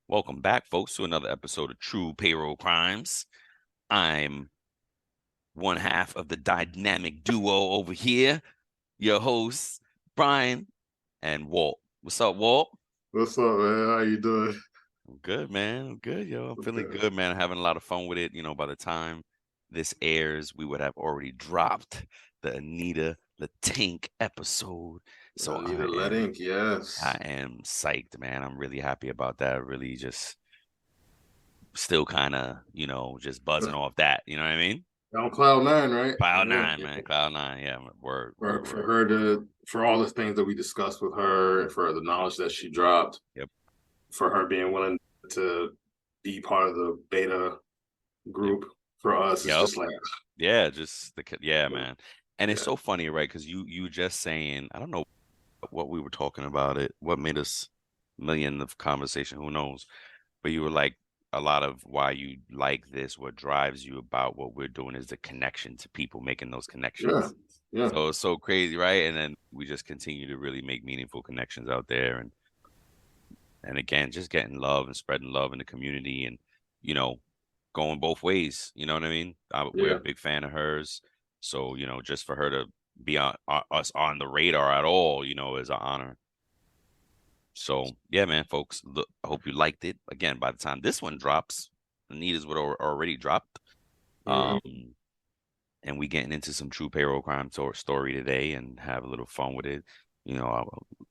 Welcome back, folks, to another episode of True Payroll Crimes. I'm one half of the dynamic duo over here, your hosts, Brian and Walt. What's up, Walt? What's up, man? How you doing? I'm good, man. I'm good, yo. I'm feeling Okay. good, man. I'm having a lot of fun with it. By the time this airs, we would have already dropped the Anita Tank episode. So I need I a lead am ink, I yes. am psyched, man. I'm really happy about that. Really just still kind of, just buzzing off that. You know what I mean? On cloud nine, right? Cloud Yeah. nine, man. Cloud nine. Yeah. Word, word, For word. her for all the things that we discussed with her, and for the knowledge that she dropped, Yep. for her being willing to be part of the beta Yep. group for us, it's Yep. just like, Yeah. Yeah, man. And it's yeah, so funny, right? Because you just saying, I don't know what we were talking about it, what made us million of conversation, who knows? But you were like, a lot of why you like this, what drives you about what we're doing is the connection to people, making those yeah, connections. yeah, So it's so crazy, right? And then we just continue to really make meaningful connections out there. And again, just getting love and spreading love in the community and, you know, going both ways. You know what I mean? We're a yeah. big fan of hers. So, just for her to be on us on the radar at all, is an honor. So, yeah, man, folks, look, I hope you liked it. Again, by the time this one drops, Anita's would already dropped. Um, Mhm. and we getting into some true payroll crime story today and have a little fun with it.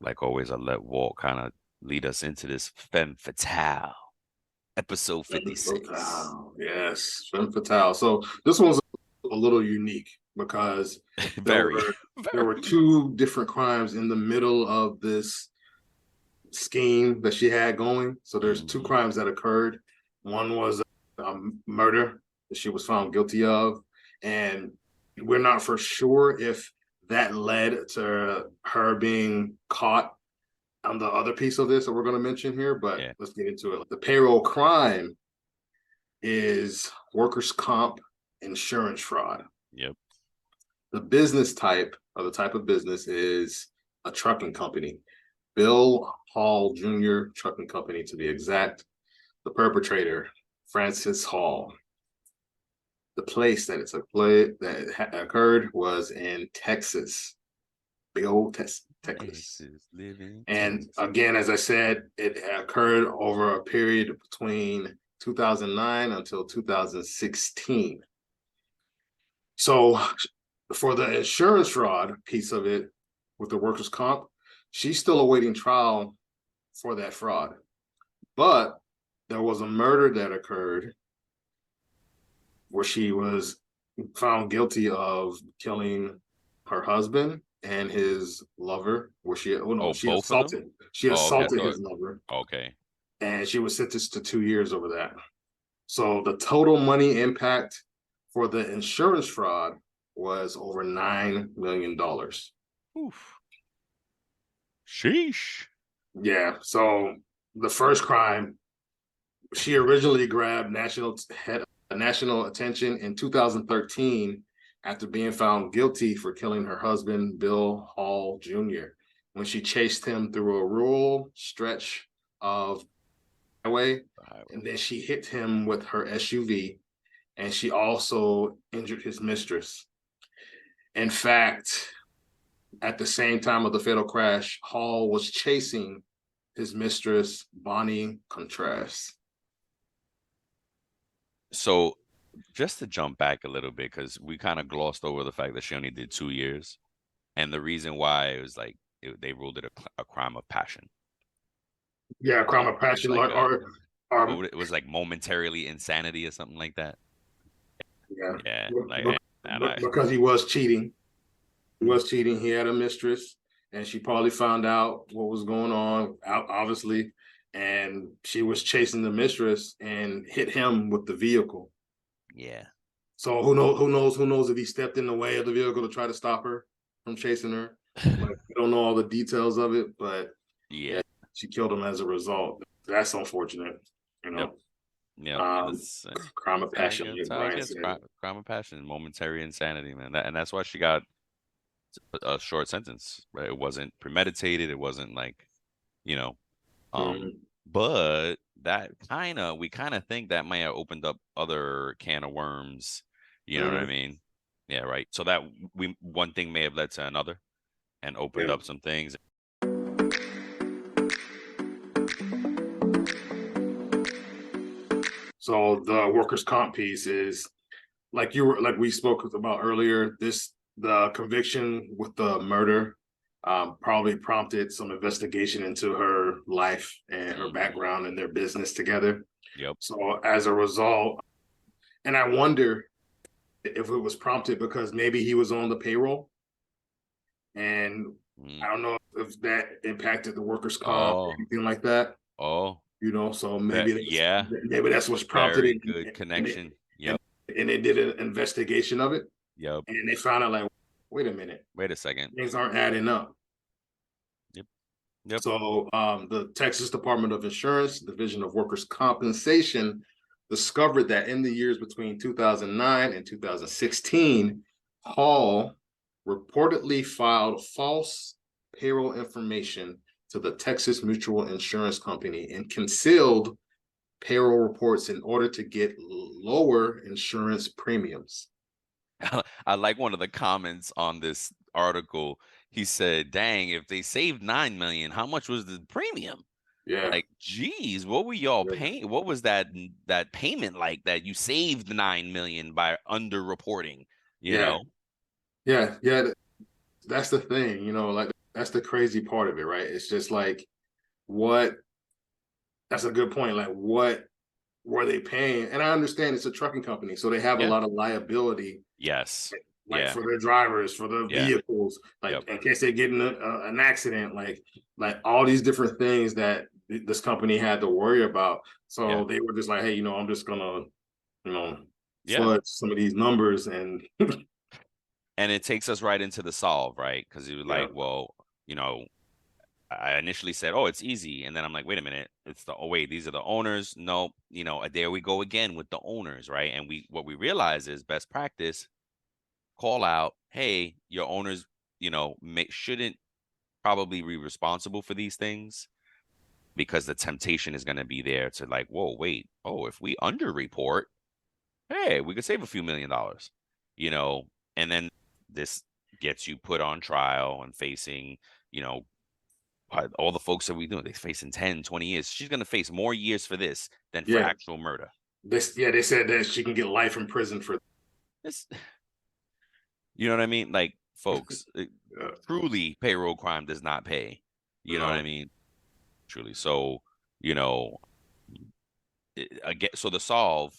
Like always, I let Walt kind of lead us into this Femme Fatale, episode Femme 56. Fatale, yes, Femme Fatale. So this one's a little unique because there Very, were there were very. two different crimes in the middle of this scheme that she had going. So there's two Hmm. crimes that occurred. One was a murder that she was found guilty of, and we're not for sure if that led to her being caught on the other piece of this that we're going to mention here. But Yeah. let's get into it. The payroll crime is workers' comp insurance fraud. Yep. The business type, or the type of business, is a trucking company. Bill Hall Jr. Trucking Company, to be exact. The perpetrator, Francis Hall. The place that occurred was in Texas, big old Texas. Texas, living And Texas. again, as I said, it occurred over a period between 2009 until 2016. So for the insurance fraud piece of it with the workers' comp, she's still awaiting trial for that fraud. But there was a murder that occurred where she was found guilty of killing her husband and his lover, where Oh, both of them? she Oh, okay. I assaulted thought, his lover, okay. and she was sentenced to 2 years over that. So the total money impact for the insurance fraud was over $9 million. Oof. Sheesh. Yeah. So the first crime, she originally grabbed national attention in 2013 after being found guilty for killing her husband, Bill Hall Jr., when she chased him through a rural stretch of highway, and then she hit him with her SUV, and she also injured his mistress. In fact, at the same time of the fatal crash, Hall was chasing his mistress, Bonnie Contreras. So just to jump back a little bit, because we kind of glossed over the fact that she only did 2 years, and the reason why it was like they ruled it a crime of passion. Yeah, crime of It was passion, like or it was like momentarily insanity or something like that. yeah, Yeah, like and I because he was cheating. He mm, was cheating. He had a mistress, and she probably found out what was going on, obviously, and she was chasing the mistress and hit him with the vehicle. yeah, So who knows? Who knows if he stepped in the way of the vehicle to try to stop her from chasing her? Like, we don't know all the details of it, but yeah, yeah, she killed him as a result. That's unfortunate, you yep, know. yep. Um, It's crime of passion, it's like how it Brian gets said. crime of passion, momentary insanity, man. And that's why she got a short sentence, right? It wasn't premeditated. It wasn't like you know, um, Mhm. but that we kind of think that might have opened up other can of worms. You know what I Mhm. mean? Yeah, right. So that we one thing may have led to another and opened Yeah. up some things. So the workers' comp piece is like we spoke about earlier. The conviction with the murder probably prompted some investigation into her life and her Hmm. background and their business together. Yep. So as a result, and I wonder if it was prompted because maybe he was on the payroll, and Mm. I don't know if that impacted the workers' comp or Oh, anything like that. oh, So that yeah, maybe that's what's prompted very it, good and it connection. and, Yep. and they did an investigation of it, Yep. and they found out like, wait a minute, Wait a second. things aren't adding up. Yep. Yep. So the Texas Department of Insurance, Division of Workers' Compensation, discovered that in the years between 2009 and 2016, Hall reportedly filed false payroll information to the Texas Mutual Insurance Company and concealed payroll reports in order to get lower insurance premiums. I like one of the comments on this article. He said, "Dang, if they saved 9 million, how much was the premium?" Yeah, Like, geez, what were y'all yeah, paying? What was that payment like that you saved 9 million by underreporting? You yeah, know? yeah. That's the thing, like that's the crazy part of it, right? It's just like what that's a good point. Like what were they paying? And I understand it's a trucking company, so they have a Yeah. lot of liability, Yes. like Yeah. for their drivers, for the Yeah. vehicles, Yep. like in case they get in an accident, like all these different things that this company had to worry about. Yeah. So they were just like, hey, I'm just gonna, you know, Yeah. fudge some of these numbers, and And it takes us right into the solve, right? Because you were yeah, like, well, you know, I initially said, "Oh, it's easy," and then I'm like, "Wait a minute, it's the oh wait, these are the owners." No, there we go again with the owners, right? And what we realize is best practice: call out, "Hey, your owners, shouldn't probably be responsible for these things because the temptation is going to be there to like, whoa, wait, oh, if we underreport, hey, we could save a few $1 million, you know, and then this gets you put on trial and facing, you know." All the folks that we do, they're facing 10, 20 years. She's going to face more years for this than for yeah. actual murder. They said that she can get life in prison for. It's, you know what I mean? Like, folks, truly, payroll crime does not pay. You know what I No, mean? Truly. So, you know, again, so the solve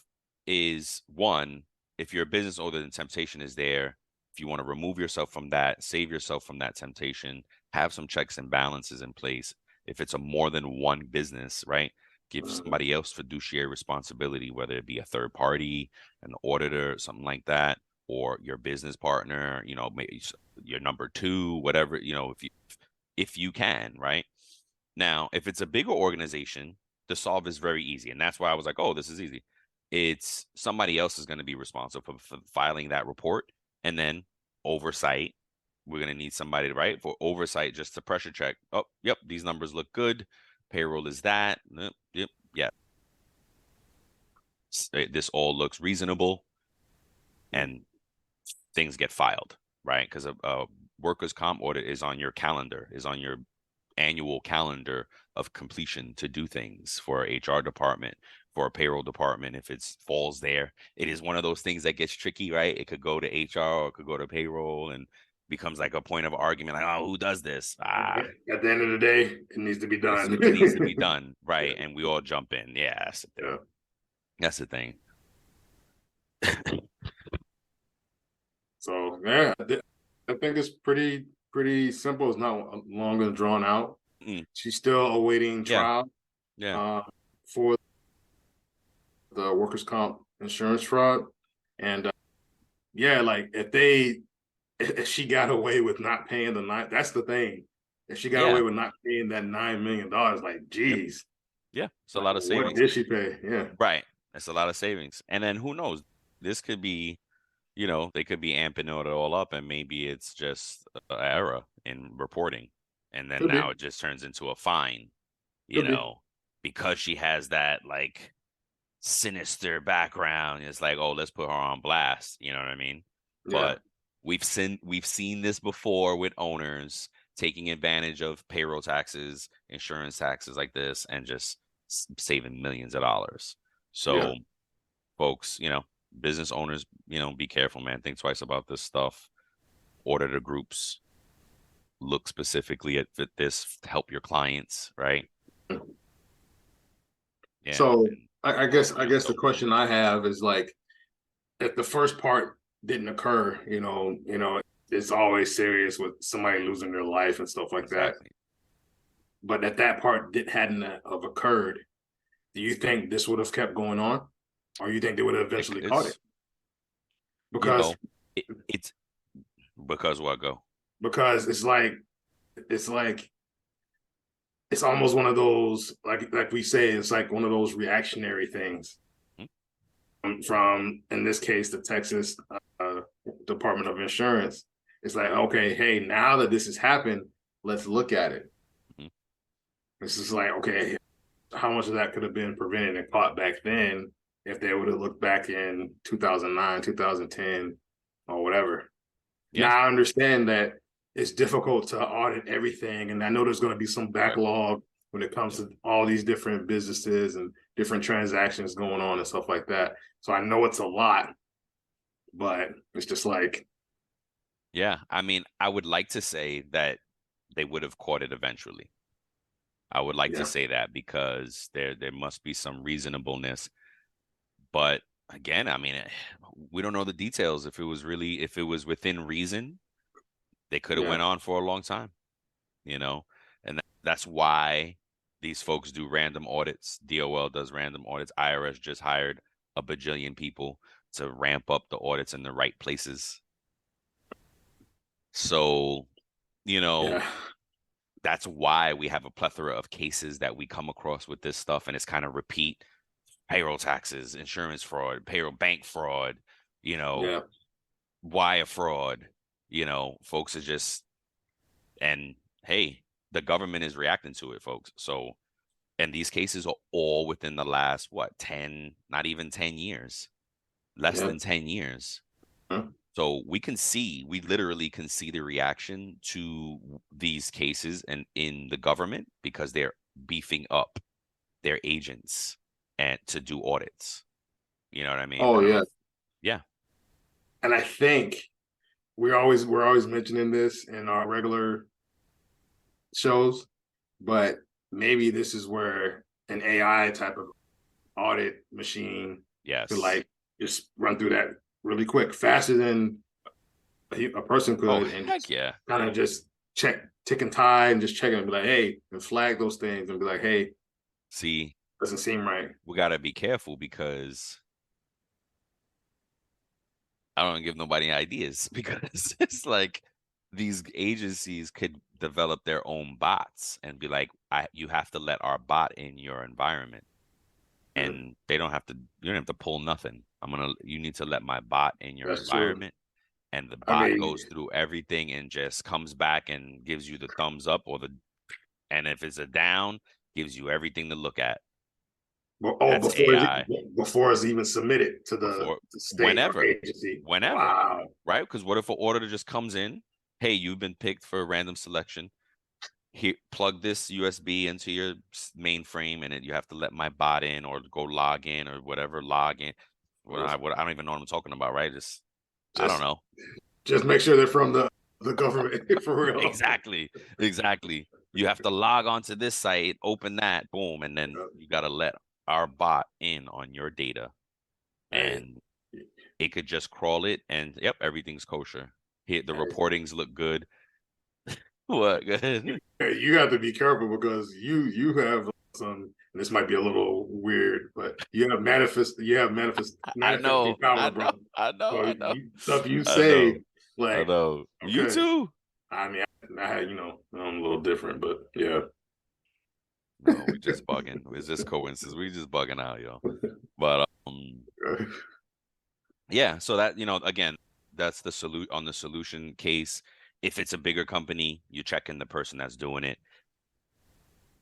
is one, if you're a business owner, then temptation is there. If you want to remove yourself from that, save yourself from that temptation, have some checks and balances in place. If it's a more than one business, right? Give somebody else fiduciary responsibility, whether it be a third party, an auditor, something like that, or your business partner, maybe your number two, whatever, if you can, right? Now, if it's a bigger organization, the solve is very easy. And that's why I was like, oh, this is easy. It's somebody else is going to be responsible for filing that report and then oversight. We're going to need somebody, right, for oversight just to pressure check. Oh, yep, these numbers look good. Payroll is that. Yep, yep, yeah. This all looks reasonable and things get filed, right? Because a workers' comp audit is on your calendar, is on your annual calendar of completion to do things for a HR department, for a payroll department. If it falls there, it is one of those things that gets tricky, right? It could go to HR or it could go to payroll and becomes like a point of argument, like, oh, who does this? at the end of the day, it needs to be done. It needs to be done, right? Yeah, And we all jump in. Yeah, that's the yeah. thing. That's the thing. So yeah, I think it's pretty simple. It's not long and drawn out. Mm, She's still awaiting yeah, trial yeah, uh, for the workers' comp insurance fraud, and yeah, like if she got away with not paying the nine, that's the thing. If she got yeah. away with not paying that $9 million, like, Yep, geez, yeah. It's a like lot of what savings, did she pay? Yeah, right? It's a lot of savings, and then who knows? This could be they could be amping it all up, and maybe it's just an error in reporting, and then could now be, it just turns into a fine, you could be, know. because she has that like sinister background, it's like, oh, let's put her on blast. You know what I mean? Yeah. But we've seen this before with owners taking advantage of payroll taxes, insurance taxes like this, and just saving millions of dollars. Yeah. So, folks, business owners, be careful, man. Think twice about this stuff. Order the groups. Look specifically at this to help your clients, right? Yeah, So and I go guess for I it. guess the question I have is like, if the first part didn't occur, it's always serious with somebody losing their life and stuff like that. Exactly. But if that part hadn't have occurred, do you think this would have kept going on, or you think they would have eventually caught it? It's you Because know, it's because what go? because it's like it's almost one of those, like we say, it's like one of those reactionary things Hmm? from, in this case, the Texas uh, Department of Insurance. It's like, okay, hey, now that this has happened, let's look at it. Mhm. This is like, okay, how much of that could have been prevented and caught back then if they would have looked back in 2009, 2010, or whatever. Yeah, Now I understand that it's difficult to audit everything, and I know there's going to be some right. backlog when it comes Yep. to all these different businesses and different transactions going on and stuff like that. So I know it's a lot, but it's just like, Yeah, I mean, I would like to say that they would have caught it eventually. I would like to yeah, say that because there must be some reasonableness. But again, I mean, we don't know the details. If it was within reason, they could have yeah, went on for a long time, you know, and that's why these folks do random audits. DOL does random audits. IRS just hired a bajillion people to ramp up the audits in the right places. So, you know, yeah, that's why we have a plethora of cases that we come across with this stuff, and it's kind of repeat payroll taxes, insurance fraud, payroll bank fraud, you know, yeah. wire fraud. Folks are just, and hey, the government is reacting to it, folks. So, and these cases are all within the last, what, 10, not even 10 years, less Yeah. than 10 years. Huh? So we literally can see the reaction to these cases and in the government because they're beefing up their agents and to do audits. You know what I mean? I Oh don't know. yeah. Yeah. And I think we're always mentioning this in our regular shows, but maybe this is where an AI type of audit machine could Yes. like just run through that really quick, faster than a person Oh, could, and heck just yeah. kind of just check, tick and tie, and just check it and be like, hey, and flag those things and be like, hey, See, doesn't seem right. we got to be careful because I don't give nobody ideas because it's like these agencies could develop their own bots and be like, you have to let our bot in your environment. Yeah, And they don't have to, you don't have to pull nothing. You need to let my bot in your that's true. environment. And the I bot mean, goes through everything and just comes back and gives you the thumbs up and if it's a down, gives you everything to look at. oh, That's AI before it's even submitted to before the state or whenever, agency. whenever, Wow. right? Because what if an auditor just comes in? Hey, you've been picked for a random selection. Here, plug this USB into your mainframe, and you have to let my bot in or go log in or whatever, log in. I don't even know what I'm talking about, right? Just, I don't Just know. just make sure they're from the government for real. Exactly. Exactly. You have to log onto this site, open that, boom, and then you got to let our bot in on your data. Hey, And it could just crawl it and yep, everything's kosher. Here, the hey, reportings look good. What? Good. hey, you have to be careful because you have some. This might be a little weird, but you have I manifesting know. I power, know. bro. I know. So I know. stuff you I know. say, I like, know. You okay. too. I mean, I'm a little different, but yeah. No, we just bugging. It's just coincidence. We just bugging out, yo. But yeah, so that, again, that's the salute on the solution case. If it's a bigger company, you check in the person that's doing it.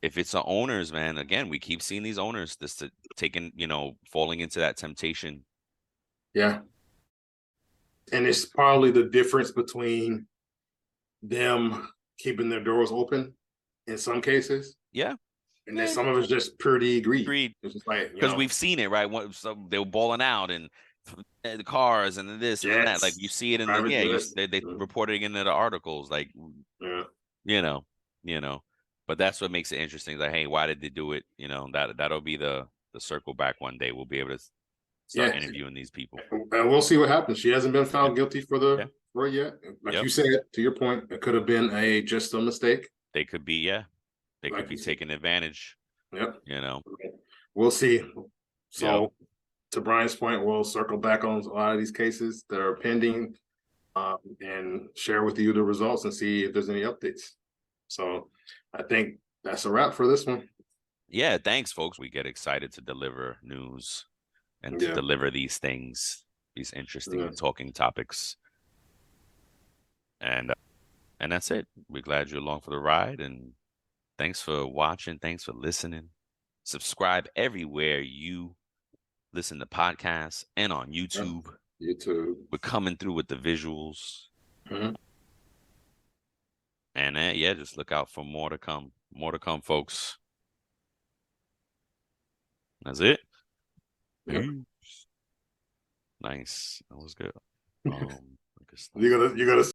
if it's the owners, man, again, we keep seeing these owners this taking, falling into that temptation. Yeah. And it's probably the difference between them keeping their doors open in some cases, Yeah, and then yeah, some of it's just purely greed. agreed. It's just like, Because we've seen it, right? So they were balling out and the cars and this and then that. Like you jets, see it in the private yeah, jets. they reported it into the articles, like Yeah. you know, you know. But that's what makes it interesting. Like, hey, why did they do it? That'll be the circle back one day. We'll be able to start Yeah. interviewing these people. And we'll see what happens. She hasn't been Yeah, found guilty yeah, for it yet. Like yep. you said, to your point, it could have been just a mistake. They could be, yeah, they could Like be you said. taking advantage. Yep. You know, We'll see. yep, So to Brian's point, we'll circle back on a lot of these cases that are pending, and share with you the results and see if there's any updates. So I think that's a wrap for this one. yeah. Thanks, folks. We get excited to deliver news and to Yeah. deliver these things, these Yeah. interesting talking topics, and that's it. We're glad you're along for the ride, and thanks for watching. Thanks for listening. Subscribe everywhere you listen to podcasts and on Yeah. YouTube. YouTube. We're coming through with the visuals. Mhm. And yeah, just look out for more to come. More to come, folks. That's it. Yep. Peace. Nice. That was good. I guess You gotta